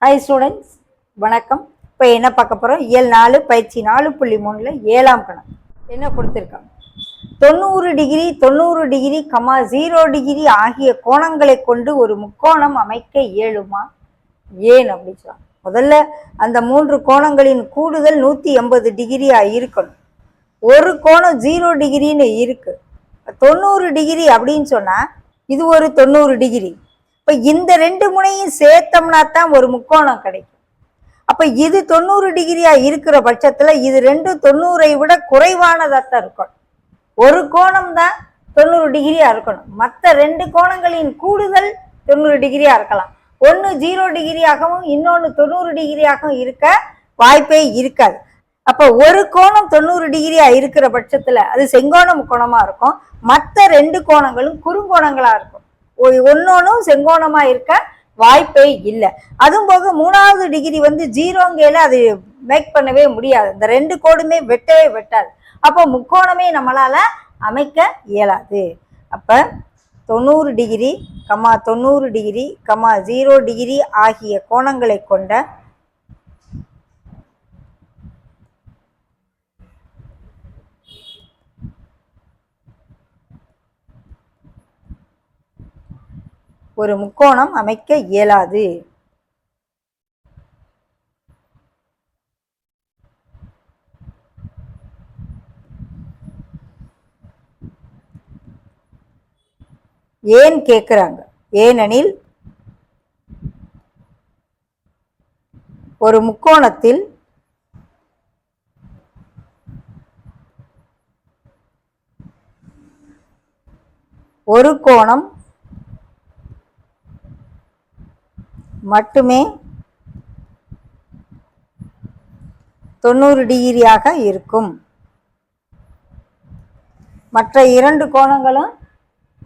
Hi students, வணக்கம். இப்போ என்ன பார்க்க போகிறோம்? இயல் 4 பயிற்சி 4.3 7ஆம் கணக்கு என்ன கொடுத்துருக்காங்க? 90 டிகிரி 90 டிகிரி 0 டிகிரி ஆகிய கோணங்களை கொண்டு ஒரு முக்கோணம் அமைக்க இயலுமா? ஏன் அப்படின்னு சொல்லலாம். முதல்ல அந்த 3 கோணங்களின் கூடுதல் 180 டிகிரியா இருக்கணும். ஒரு கோணம் 0 டிகிரின்னு இருக்கு. 90 டிகிரி அப்படின்னு சொன்னா இது ஒரு 90 டிகிரி. இப்ப இந்த 2 முனையும் சேர்த்தோம்னா தான் ஒரு முக்கோணம் கிடைக்கும். அப்ப இது 90 டிகிரியா இருக்கிற பட்சத்துல இது 2 90ஐ விட குறைவானதாத்தான் இருக்கணும். ஒரு கோணம் தான் 90 டிகிரியா இருக்கணும். மற்ற 2 கோணங்களின் கூடுதல் 90 டிகிரியா இருக்கலாம். ஒன்னு 0 டிகிரியாகவும் இன்னொன்னு 90 டிகிரியாகவும் இருக்க வாய்ப்பே இருக்காது. அப்ப ஒரு கோணம் 90 டிகிரியா இருக்கிற பட்சத்துல அது செங்கோண முக்கோணமா இருக்கும். மற்ற 2 கோணங்களும் குறுங்கோணங்களா இருக்கும். ஒன்னொன்னும் செங்கோணமா இருக்க வாய்ப்பே இல்லை. அதுவும் போக 3வது டிகிரி 0ங்கையில அது மேக் பண்ணவே முடியாது. இந்த 2 கோடுமே வெட்டவே வெட்டாது. அப்போ முக்கோணமே நம்மளால அமைக்க இயலாது. அப்ப 90 டிகிரி 90 டிகிரி 0 டிகிரி ஆகிய கோணங்களை கொண்ட ஒரு முக்கோணம் அமைக்க இயலாது. ஏன் கேட்குறாங்க? ஏனெனில் ஒரு முக்கோணத்தில் ஒரு கோணம் மட்டுமே 90 டிகிரியாக இருக்கும். மற்ற 2 கோணங்களும்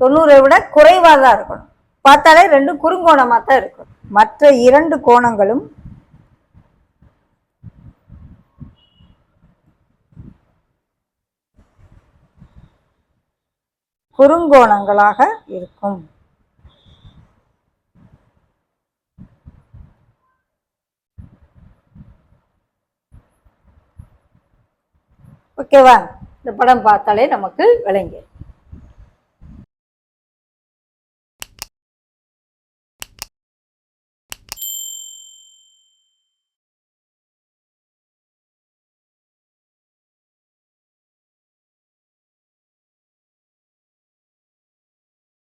90ஐ விட குறைவாக தான் இருக்கணும். பார்த்தாலே 2 குறுங்கோணமாக தான் இருக்கும். மற்ற 2 கோணங்களும் குறுங்கோணங்களாக இருக்கும். ஓகேவா? இந்த படம் பார்த்தாலே நமக்கு விளங்கி